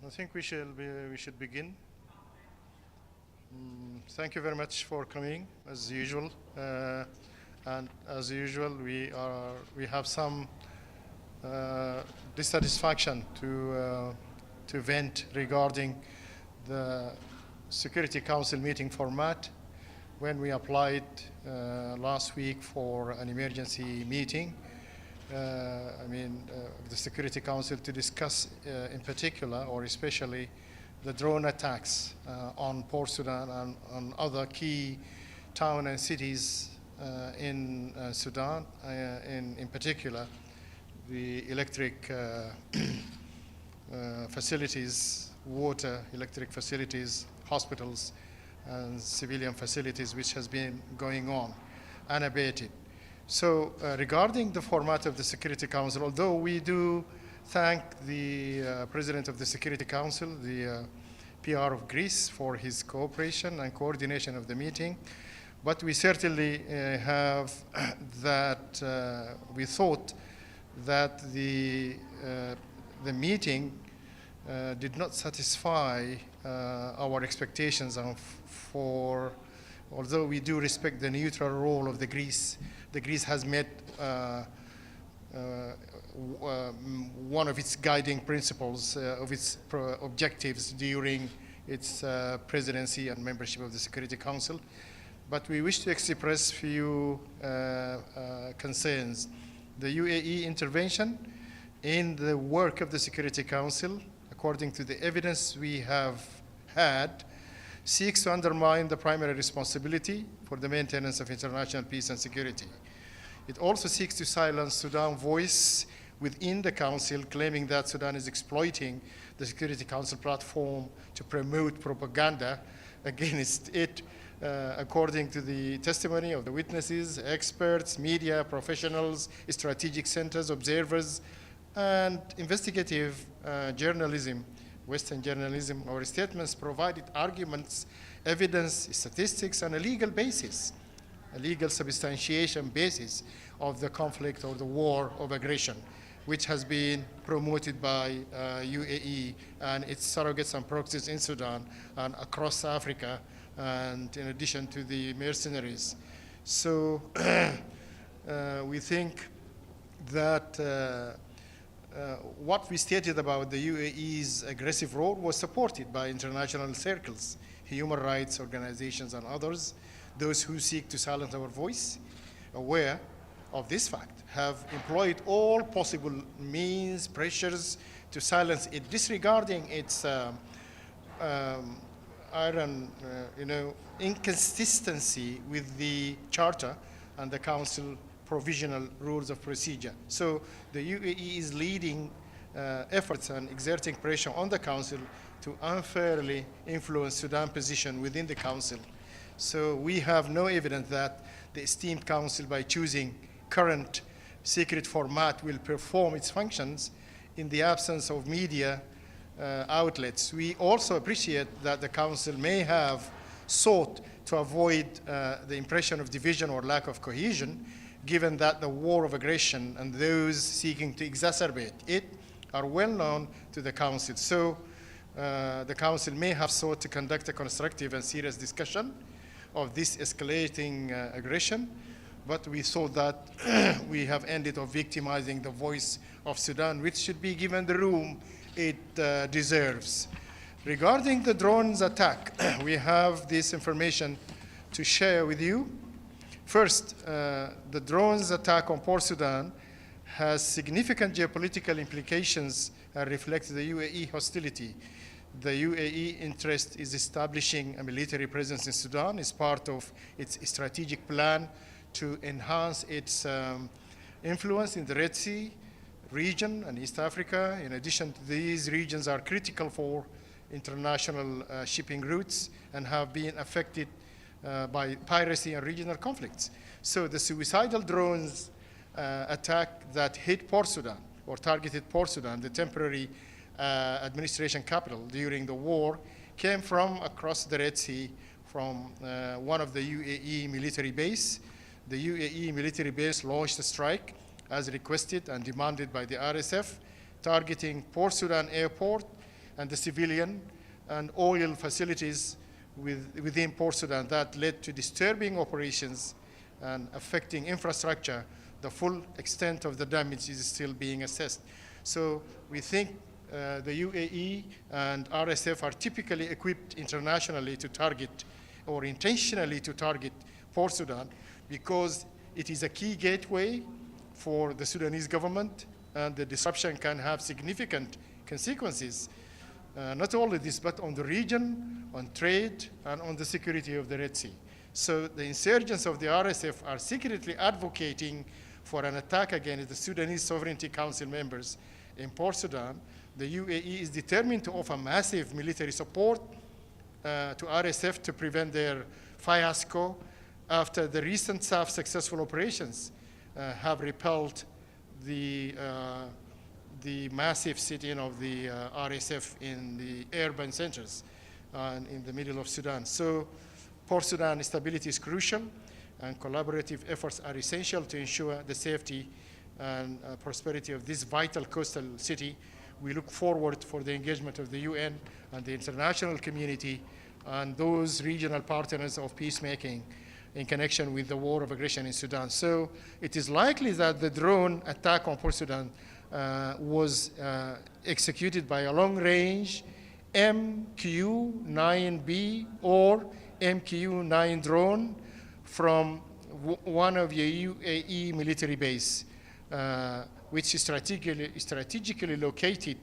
I think we should begin. Thank you very much for coming, as usual. And as usual, we have some dissatisfaction to vent regarding the Security Council meeting format. When we applied last week for an emergency meeting, the Security Council to discuss in particular or especially the drone attacks on Port Sudan and on other key towns and cities in Sudan, in particular the electric facilities, water, electric facilities, hospitals, and civilian facilities, which has been going on unabated. So regarding the format of the Security Council, although we do thank the President of the Security Council, the PR of Greece, for his cooperation and coordination of the meeting, but we certainly have that we thought that the meeting did not satisfy our expectations although we do respect the neutral role of the Greece has met one of its guiding principles of its objectives during its presidency and membership of the Security Council. But we wish to express few concerns. The UAE intervention in the work of the Security Council, according to the evidence we have had, seeks to undermine the primary responsibility for the maintenance of international peace and security. It also seeks to silence Sudan's voice within the Council, claiming that Sudan is exploiting the Security Council platform to promote propaganda against it, according to the testimony of the witnesses, experts, media, professionals, strategic centers, observers, and investigative journalism. Western journalism. Our statements provided arguments, evidence, statistics, and a legal basis, a legal substantiation basis of the conflict or the war of aggression, which has been promoted by UAE and its surrogates and proxies in Sudan and across Africa, and in addition to the mercenaries. So we think that what we stated about the UAE's aggressive role was supported by international circles, human rights organizations and others. Those who seek to silence our voice, aware of this fact, have employed all possible means, pressures to silence it, disregarding its inconsistency with the Charter and the Council provisional rules of procedure. So the UAE is leading efforts and exerting pressure on the Council to unfairly influence Sudan's position within the Council. So we have no evidence that the esteemed Council, by choosing current secret format, will perform its functions in the absence of media outlets. We also appreciate that the Council may have sought to avoid the impression of division or lack of cohesion, given that the war of aggression and those seeking to exacerbate it are well known to the Council. So the Council may have sought to conduct a constructive and serious discussion of this escalating aggression, but we thought that we have ended up victimizing the voice of Sudan, which should be given the room it deserves. Regarding the drones attack, we have this information to share with you. First, the drones attack on Port Sudan has significant geopolitical implications and reflects the UAE hostility. The UAE interest is establishing a military presence in Sudan as part of its strategic plan to enhance its influence in the Red Sea region and East Africa. In addition, these regions are critical for international shipping routes and have been affected by piracy and regional conflicts. So the suicidal drones attack that hit Port Sudan or targeted Port Sudan, the temporary administration capital during the war, came from across the Red Sea from one of the UAE military base. The UAE military base launched a strike as requested and demanded by the RSF, targeting Port Sudan airport and the civilian and oil facilities within Port Sudan that led to disturbing operations and affecting infrastructure. The full extent of the damage is still being assessed. So we think the UAE and RSF are typically equipped internationally to target or intentionally to target Port Sudan because it is a key gateway for the Sudanese government, and the disruption can have significant consequences. Not only this, but on the region, on trade, and on the security of the Red Sea. So the insurgents of the RSF are secretly advocating for an attack against the Sudanese Sovereignty Council members in Port Sudan. The UAE is determined to offer massive military support to RSF to prevent their fiasco after the recent successful operations have repelled the massive sitting of the RSF in the urban centers and in the middle of Sudan. So Port Sudan stability is crucial, and collaborative efforts are essential to ensure the safety and prosperity of this vital coastal city. We look forward for the engagement of the UN and the international community and those regional partners of peacemaking in connection with the war of aggression in Sudan. So it is likely that the drone attack on Port Sudan was executed by a long-range MQ-9B or MQ-9 drone from one of the UAE military base, which is strategically located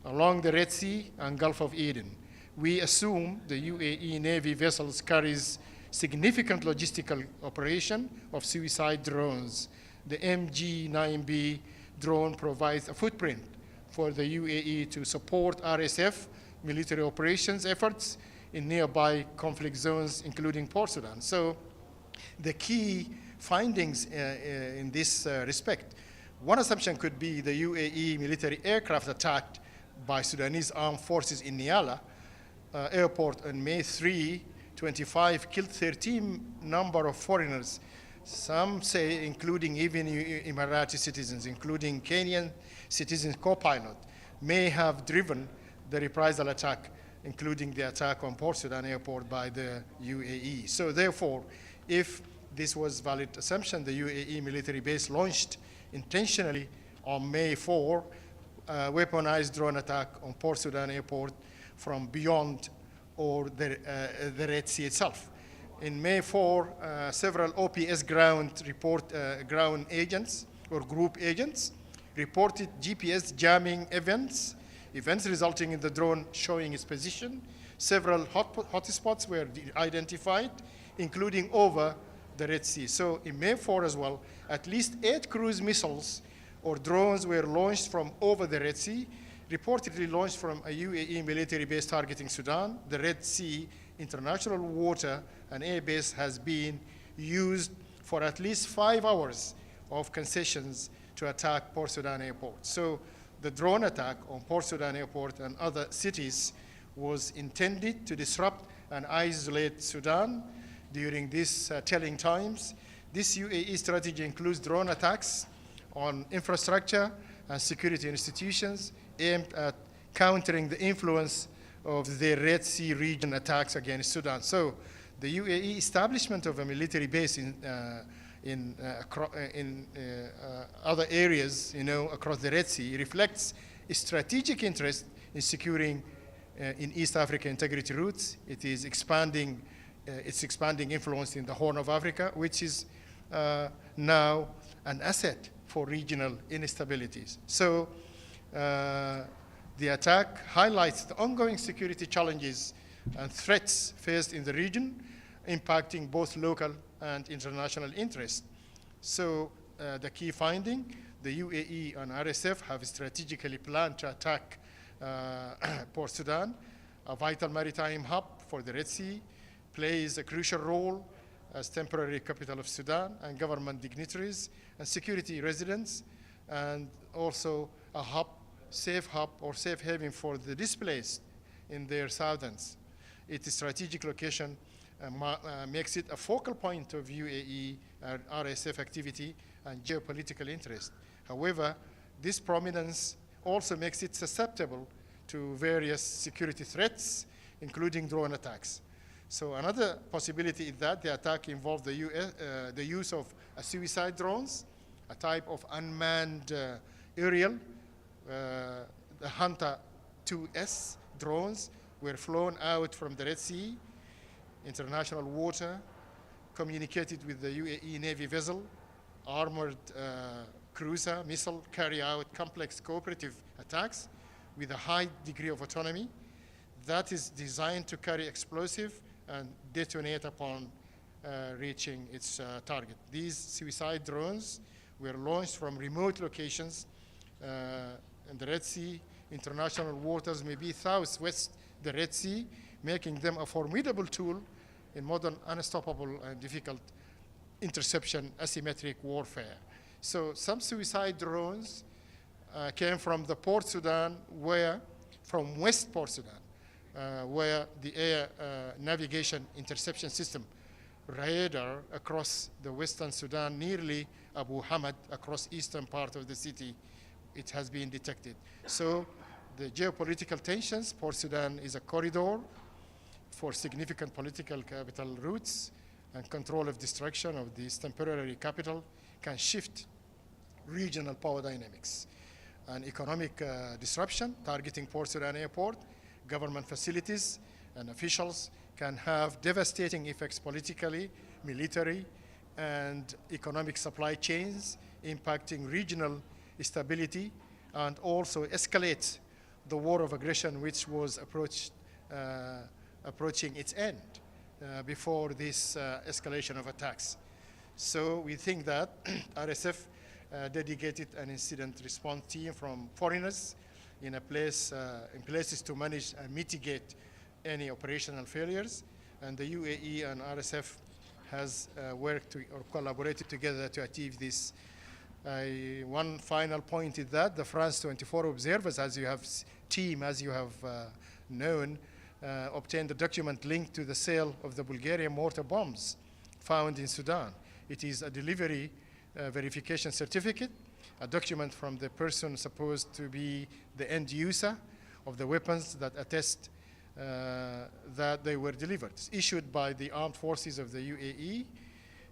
along the Red Sea and Gulf of Eden. We assume the UAE Navy vessels carries significant logistical operation of suicide drones. The MG-9B drone provides a footprint for the UAE to support RSF military operations efforts in nearby conflict zones, including Port Sudan. So the key findings in this respect, one assumption could be the UAE military aircraft attacked by Sudanese armed forces in Niala airport on May 3, 25, killed 13 number of foreigners. Some say including even Emirati citizens, including Kenyan citizens co-pilot, may have driven the reprisal attack, including the attack on Port Sudan airport by the UAE. So therefore, if this was valid assumption, the UAE military base launched intentionally on May 4 a weaponized drone attack on Port Sudan airport from beyond or the Red Sea itself. In May 4, several OPS ground agents or group agents reported GPS jamming events resulting in the drone showing its position. Several hotspots were identified, including over the Red Sea. So in May 4 as well, at least 8 cruise missiles or drones were launched from over the Red Sea, reportedly launched from a UAE military base targeting Sudan. The Red Sea international water and air base has been used for at least 5 hours of concessions to attack Port Sudan airport. So the drone attack on Port Sudan airport and other cities was intended to disrupt and isolate Sudan during these telling times. This UAE strategy includes drone attacks on infrastructure and security institutions aimed at countering the influence of the Red Sea region attacks against Sudan. So the UAE establishment of a military base in other areas, across the Red Sea reflects a strategic interest in securing in East Africa integrity routes. It is expanding its expanding influence in the Horn of Africa, which is now an asset for regional instabilities. So the attack highlights the ongoing security challenges and threats faced in the region, impacting both local and international interests. So the key finding, the UAE and RSF have strategically planned to attack Port Sudan, a vital maritime hub for the Red Sea, plays a crucial role as temporary capital of Sudan and government dignitaries and security residents, and also a hub, safe haven for the displaced in their southlands. Its strategic location makes it a focal point of UAE and RSF activity and geopolitical interest. However, this prominence also makes it susceptible to various security threats, including drone attacks. So another possibility is that the attack involved the use of suicide drones, a type of unmanned aerial. The Hunter 2S drones were flown out from the Red Sea, international water, communicated with the UAE Navy vessel, armored cruiser missile, carry out complex cooperative attacks with a high degree of autonomy that is designed to carry explosive and detonate upon reaching its target. These suicide drones were launched from remote locations in the Red Sea, international waters, maybe southwest the Red Sea, making them a formidable tool in modern unstoppable and difficult interception asymmetric warfare. So some suicide drones came from the Port Sudan, from West Port Sudan, where the air navigation interception system radar across the western Sudan, nearly Abu Hamad, across eastern part of the city, it has been detected. So the geopolitical tensions, Port Sudan is a corridor for significant political capital routes, and control of destruction of this temporary capital can shift regional power dynamics. And economic disruption targeting Port Sudan airport, government facilities, and officials can have devastating effects politically, military, and economic supply chains, impacting regional stability, and also escalate the war of aggression, which was approaching its end before this escalation of attacks. So we think that RSF dedicated an incident response team from foreigners in places to manage and mitigate any operational failures, and the UAE and RSF has worked or collaborated together to achieve this. One final point is that the France 24 observers, as you have known, obtained a document linked to the sale of the Bulgarian mortar bombs found in Sudan. It is a delivery verification certificate, a document from the person supposed to be the end user of the weapons that attest that they were delivered. It's issued by the armed forces of the UAE,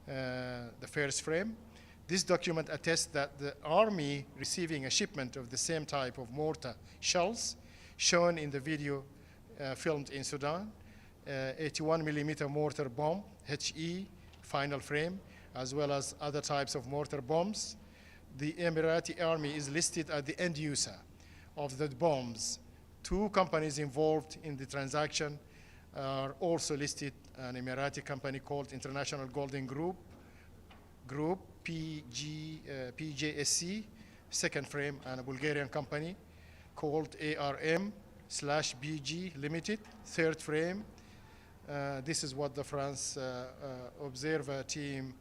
the first frame. This document attests that the army receiving a shipment of the same type of mortar shells shown in the video filmed in Sudan, 81 millimeter mortar bomb, HE, final frame, as well as other types of mortar bombs. The Emirati army is listed as the end user of the bombs. Two companies involved in the transaction are also listed, an Emirati company called International Golden Group, PJSC, second frame, and a Bulgarian company called ARM/BG Limited, third frame. This is what the France observer team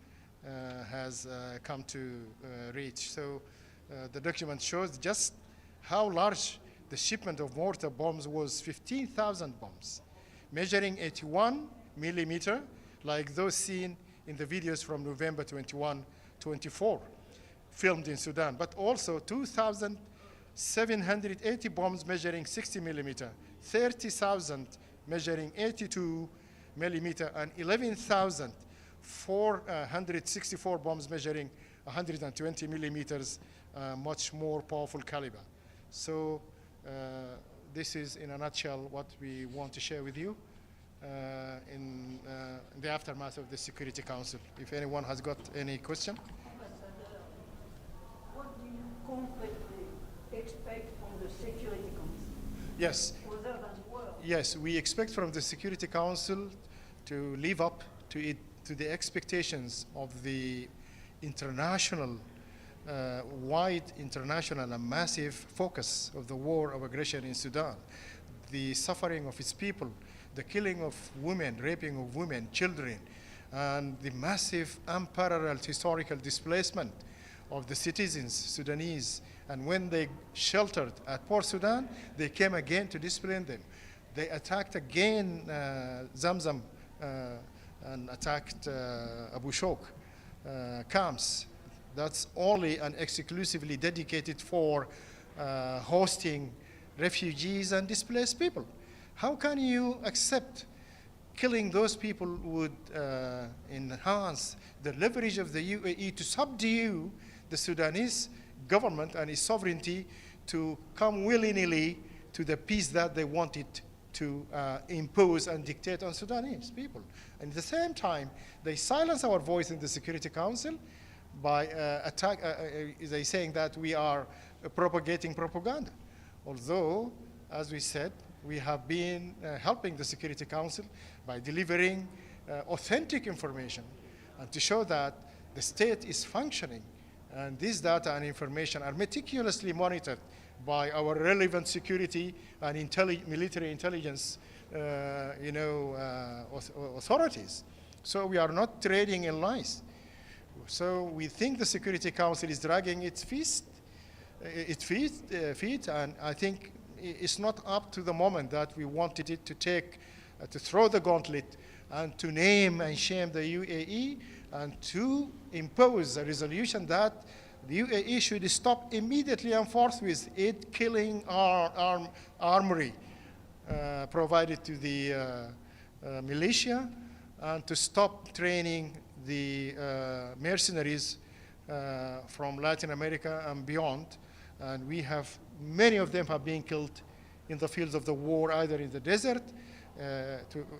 has come to reach. So the document shows just how large the shipment of mortar bombs was. 15,000 bombs, measuring 81 millimeter, like those seen in the videos from November 21, 24, filmed in Sudan, but also 2,780 bombs measuring 60 millimeter, 30,000 measuring 82 millimeter, and 11,464 bombs measuring 120 millimeters, much more powerful caliber. So this is in a nutshell what we want to share with you in the aftermath of the Security Council. If anyone has got any question. What do you concretely expect from the Security Council? Yes. Other than words? Yes, we expect from the Security Council to live up to the expectations of the international, wide international and massive focus of the war of aggression in Sudan, the suffering of its people, the killing of women, raping of women, children, and the massive unparalleled historical displacement of the citizens, Sudanese. And when they sheltered at Port Sudan, they came again to discipline them. They attacked again Zamzam and attacked Abu Shok camps. That's only and exclusively dedicated for hosting refugees and displaced people. How can you accept killing those people would enhance the leverage of the UAE to subdue the Sudanese government and its sovereignty to come willy-nilly to the peace that they wanted to impose and dictate on Sudanese people? And at the same time, they silence our voice in the Security Council by they saying that we are propagating propaganda. Although, as we said, we have been helping the Security Council by delivering authentic information and to show that the state is functioning. And these data and information are meticulously monitored by our relevant security and military intelligence authorities. So we are not trading in lies. So we think the Security Council is dragging its feet, and I think it's not up to the moment that we wanted it to take, to throw the gauntlet and to name and shame the UAE and to impose a resolution that the UAE should stop immediately and forthwith it killing our armory provided to the militia, and to stop training the mercenaries from Latin America and beyond. And we have, many of them have been killed in the fields of the war, either in the desert,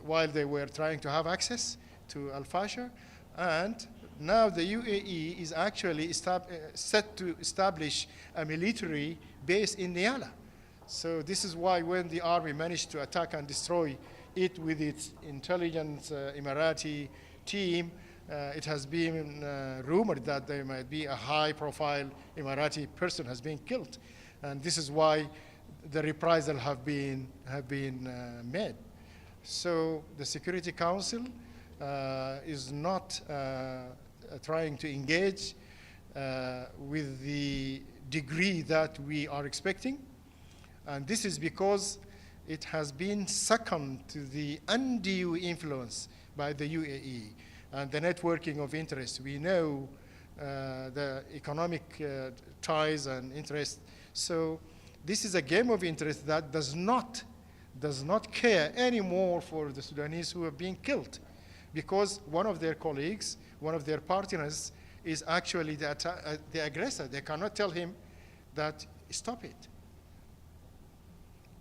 while they were trying to have access to Al-Fasher. And now the UAE is actually set to establish a military base in Niala. So this is why when the army managed to attack and destroy it with its intelligence Emirati team, it has been rumored that there might be a high-profile Emirati person has been killed. And this is why the reprisal have been made. So the Security Council is not trying to engage with the degree that we are expecting. And this is because it has been succumbed to the undue influence by the UAE and the networking of interests. We know the economic ties and interests. So this is a game of interest that does not care anymore for the Sudanese who have been killed, because one of their colleagues, one of their partners, is actually the aggressor. They cannot tell him that, stop it.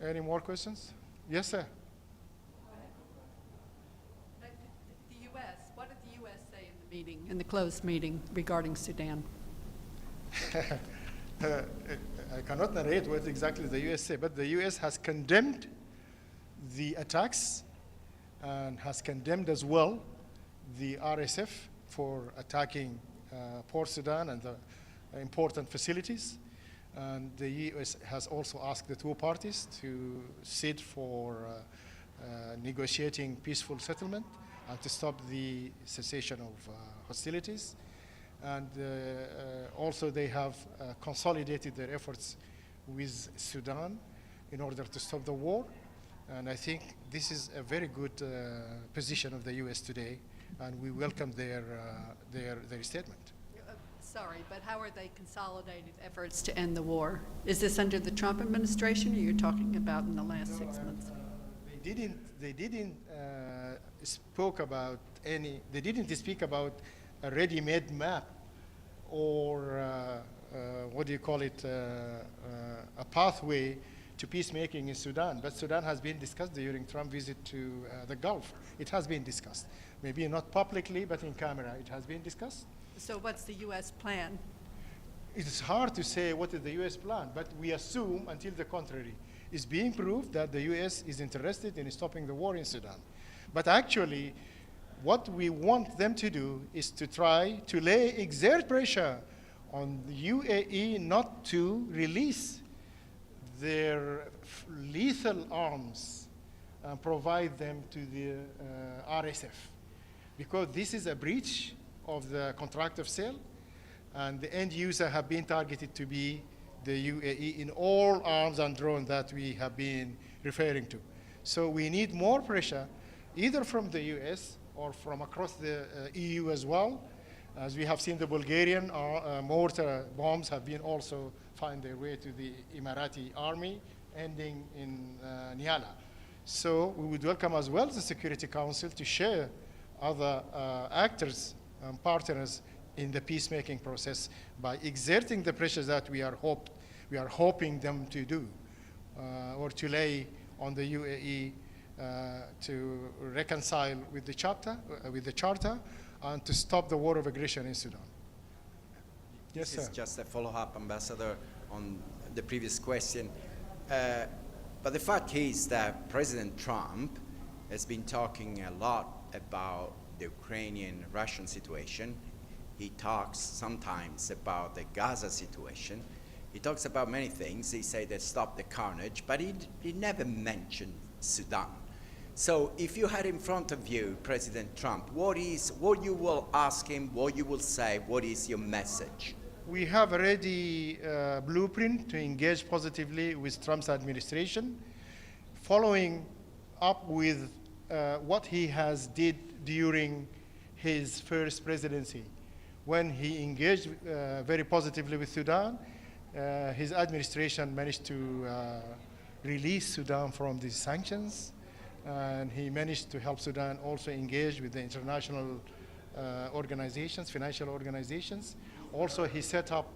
Any more questions? Yes, sir. The U.S., what did the U.S. say in the meeting, in the closed meeting regarding Sudan? I cannot narrate what exactly the U.S. said, but the U.S. has condemned the attacks and has condemned as well the RSF for attacking Port Sudan and the important facilities. And the U.S. has also asked the two parties to sit for negotiating peaceful settlement and to stop the cessation of hostilities. And also they have consolidated their efforts with Sudan in order to stop the war. And I think this is a very good position of the U.S. today, and we welcome their statement. Sorry, but how are they consolidated efforts to end the war? Is this under the Trump administration, or you're talking about in the last 6 months? They didn't speak about a ready-made map or what do you call it, a pathway to peacemaking in Sudan. But Sudan has been discussed during Trump's visit to the Gulf. It has been discussed. Maybe not publicly, but in camera it has been discussed. So what's the U.S. plan? It's hard to say what is the U.S. plan, but we assume until the contrary is being proved that the U.S. is interested in stopping the war in Sudan. But actually, what we want them to do is to try to exert pressure on the UAE not to release their lethal arms and provide them to the RSF, because this is a breach of the contract of sale, and the end user have been targeted to be the UAE in all arms and drones that we have been referring to. So we need more pressure, either from the US or from across the EU as well. As we have seen, the Bulgarian mortar bombs have been also find their way to the Emirati army ending in Niala. So we would welcome as well the Security Council to share other actors and partners in the peacemaking process by exerting the pressure that we are hoping them to do, or to lay on the UAE to reconcile with the charter, and to stop the war of aggression in Sudan. Yes, sir. This is just a follow-up, Ambassador, on the previous question. But the fact is that President Trump has been talking a lot about the Ukrainian-Russian situation. He talks sometimes about the Gaza situation. He talks about many things. He said that stop the carnage, but he never mentioned Sudan. So if you had in front of you President Trump, what you will ask him, what you will say, what is your message? We have already a blueprint to engage positively with Trump's administration, following up with what he has did during his first presidency. When he engaged very positively with Sudan, his administration managed to release Sudan from these sanctions, and he managed to help Sudan also engage with the international organizations, financial organizations. Also, he set up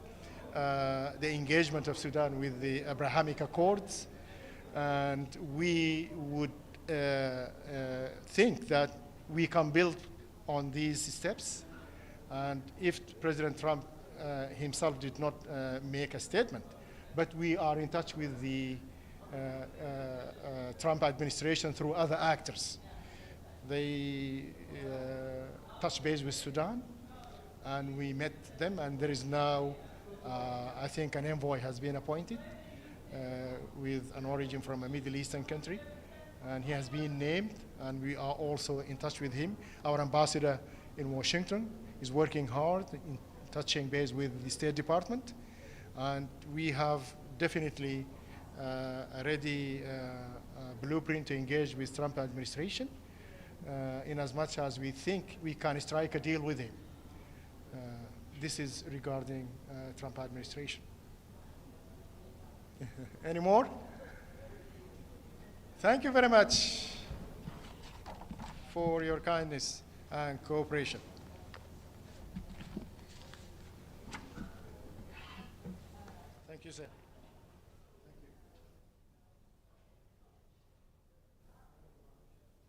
the engagement of Sudan with the Abrahamic Accords, and we would think that we can build on these steps. And if President Trump himself did not make a statement, but we are in touch with the Trump administration through other actors. They touched base with Sudan, and we met them, and there is now, I think, an envoy has been appointed with an origin from a Middle Eastern country, and he has been named, and we are also in touch with him. Our ambassador in Washington is working hard in touching base with the State Department, and we have definitely a ready blueprint to engage with Trump administration in as much as we think we can strike a deal with him. This is regarding Trump administration. Any more? Thank you very much for your kindness and cooperation. Thank you, sir.